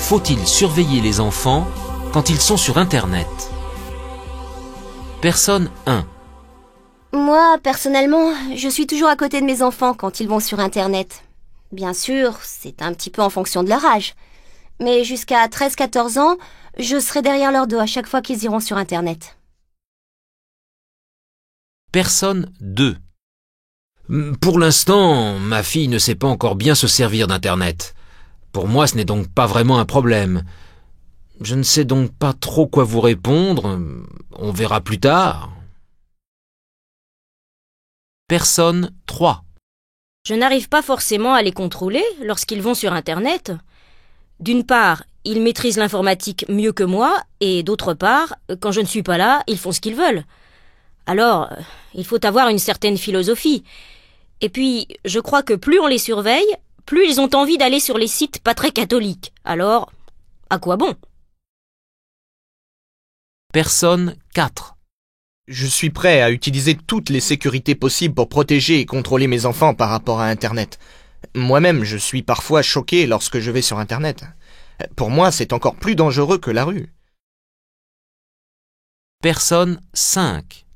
faut-il surveiller les enfants quand ils sont sur Internet? Personne 1. Moi, personnellement, je suis toujours à côté de mes enfants quand ils vont sur Internet. Bien sûr, c'est un petit peu en fonction de leur âge. Mais jusqu'à 13-14 ans, je serai derrière leur dos à chaque fois qu'ils iront sur Internet. Personne 2. Pour l'instant, ma fille ne sait pas encore bien se servir d'Internet. Pour moi, ce n'est donc pas vraiment un problème. Je ne sais donc pas trop quoi vous répondre. On verra plus tard. Personne 3. Je n'arrive pas forcément à les contrôler lorsqu'ils vont sur Internet. D'une part, ils maîtrisent l'informatique mieux que moi, et d'autre part, quand je ne suis pas là, ils font ce qu'ils veulent. Alors, il faut avoir une certaine philosophie. Et puis, je crois que plus on les surveille, plus ils ont envie d'aller sur les sites pas très catholiques. Alors, à quoi bon? Personne 4. Je suis prêt à utiliser toutes les sécurités possibles pour protéger et contrôler mes enfants par rapport à Internet. Moi-même, je suis parfois choqué lorsque je vais sur Internet. Pour moi, c'est encore plus dangereux que la rue. Personne 5.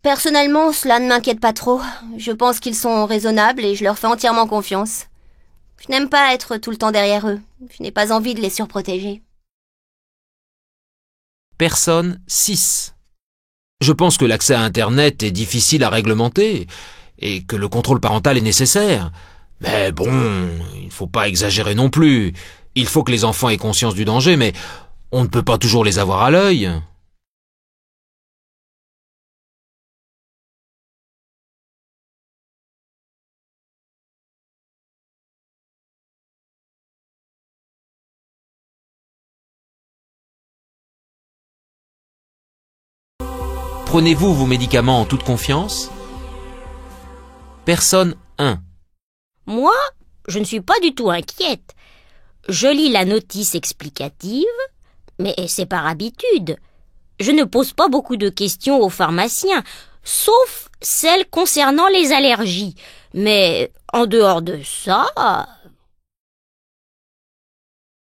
Personnellement, cela ne m'inquiète pas trop. Je pense qu'ils sont raisonnables et je leur fais entièrement confiance. Je n'aime pas être tout le temps derrière eux. Je n'ai pas envie de les surprotéger. Personne 6. Je pense que l'accès à Internet est difficile à réglementer et que le contrôle parental est nécessaire. Mais bon, il ne faut pas exagérer non plus. Il faut que les enfants aient conscience du danger, mais on ne peut pas toujours les avoir à l'œil. Prenez-vous vos médicaments en toute confiance? Personne 1. Moi, je ne suis pas du tout inquiète. Je lis la notice explicative, mais c'est par habitude. Je ne pose pas beaucoup de questions aux pharmaciens, sauf celles concernant les allergies. Mais en dehors de ça...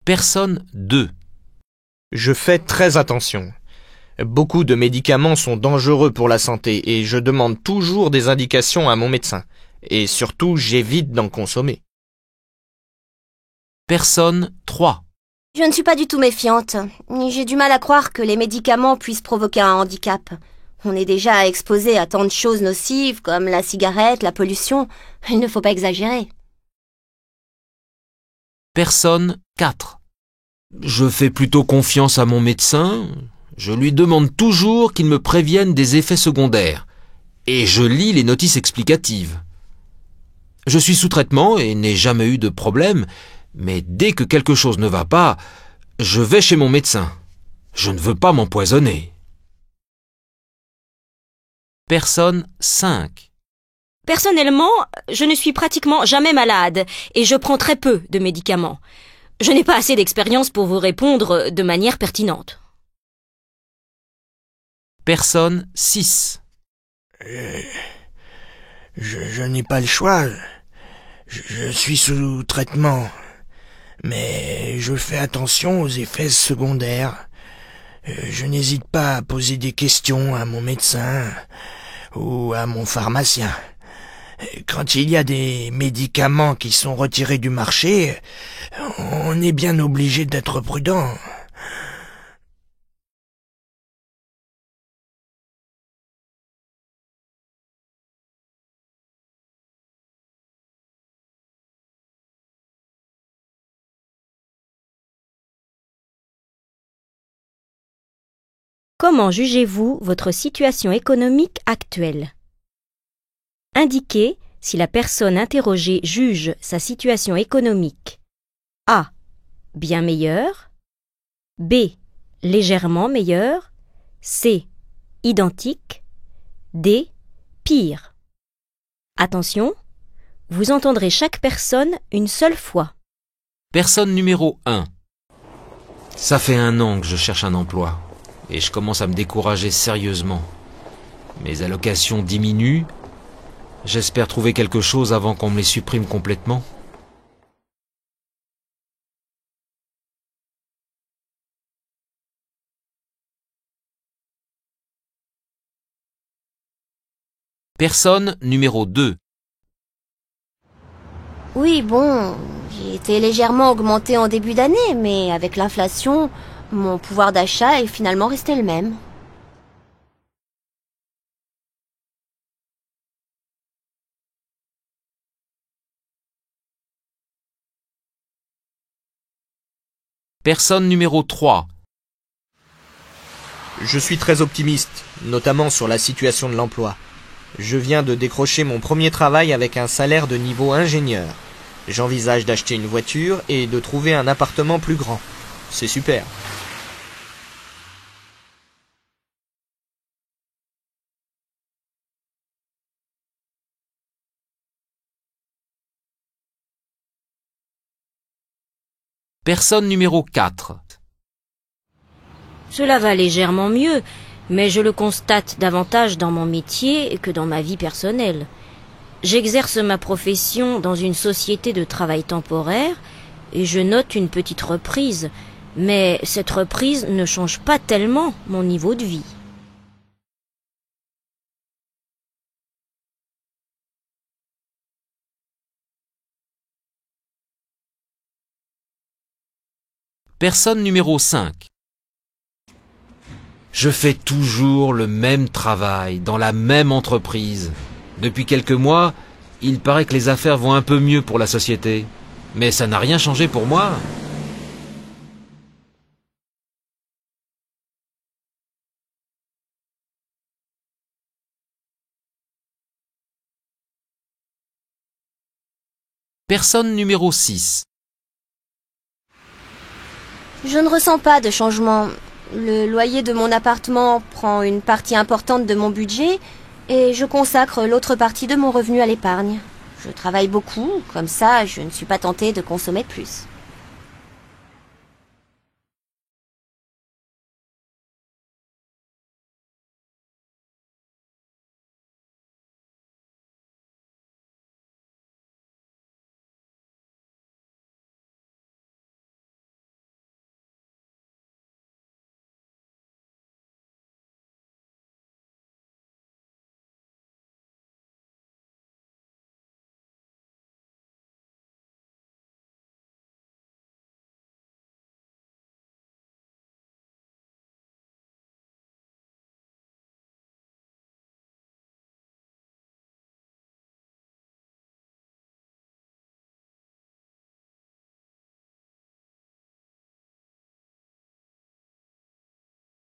Personne 2. Je fais très attention. Beaucoup de médicaments sont dangereux pour la santé et je demande toujours des indications à mon médecin. Et surtout, j'évite d'en consommer. Personne 3. Je ne suis pas du tout méfiante. J'ai du mal à croire que les médicaments puissent provoquer un handicap. On est déjà exposé à tant de choses nocives comme la cigarette, la pollution. Il ne faut pas exagérer. Personne 4. Je fais plutôt confiance à mon médecin. Je lui demande toujours qu'il me prévienne des effets secondaires. Et je lis les notices explicatives. Je suis sous traitement et n'ai jamais eu de problème, mais dès que quelque chose ne va pas, je vais chez mon médecin. Je ne veux pas m'empoisonner. Personne 5. Personnellement, je ne suis pratiquement jamais malade et je prends très peu de médicaments. Je n'ai pas assez d'expérience pour vous répondre de manière pertinente. Personne 6. Je n'ai pas le choix. Je suis sous traitement. Mais je fais attention aux effets secondaires. Je n'hésite pas à poser des questions à mon médecin ou à mon pharmacien. Quand il y a des médicaments qui sont retirés du marché, on est bien obligé d'être prudent. Comment jugez-vous votre situation économique actuelle? Indiquez si la personne interrogée juge sa situation économique A. Bien meilleure, B. Légèrement meilleure, C. Identique, D. Pire. Attention, vous entendrez chaque personne une seule fois. Personne numéro 1. Ça fait 1 an que je cherche un emploi. Et je commence à me décourager sérieusement. Mes allocations diminuent. J'espère trouver quelque chose avant qu'on me les supprime complètement. Personne numéro 2. Oui, bon, j'ai été légèrement augmentée en début d'année, mais avec l'inflation, mon pouvoir d'achat est finalement resté le même. Personne numéro 3. Je suis très optimiste, notamment sur la situation de l'emploi. Je viens de décrocher mon premier travail avec un salaire de niveau ingénieur. J'envisage d'acheter une voiture et de trouver un appartement plus grand. C'est super. Personne numéro 4. Cela va légèrement mieux, mais je le constate davantage dans mon métier que dans ma vie personnelle. J'exerce ma profession dans une société de travail temporaire et je note une petite reprise, mais cette reprise ne change pas tellement mon niveau de vie. Personne numéro 5. Je fais toujours le même travail, dans la même entreprise. Depuis quelques mois, il paraît que les affaires vont un peu mieux pour la société. Mais ça n'a rien changé pour moi. Personne numéro 6. Je ne ressens pas de changement. Le loyer de mon appartement prend une partie importante de mon budget et je consacre l'autre partie de mon revenu à l'épargne. Je travaille beaucoup, comme ça je ne suis pas tentée de consommer plus.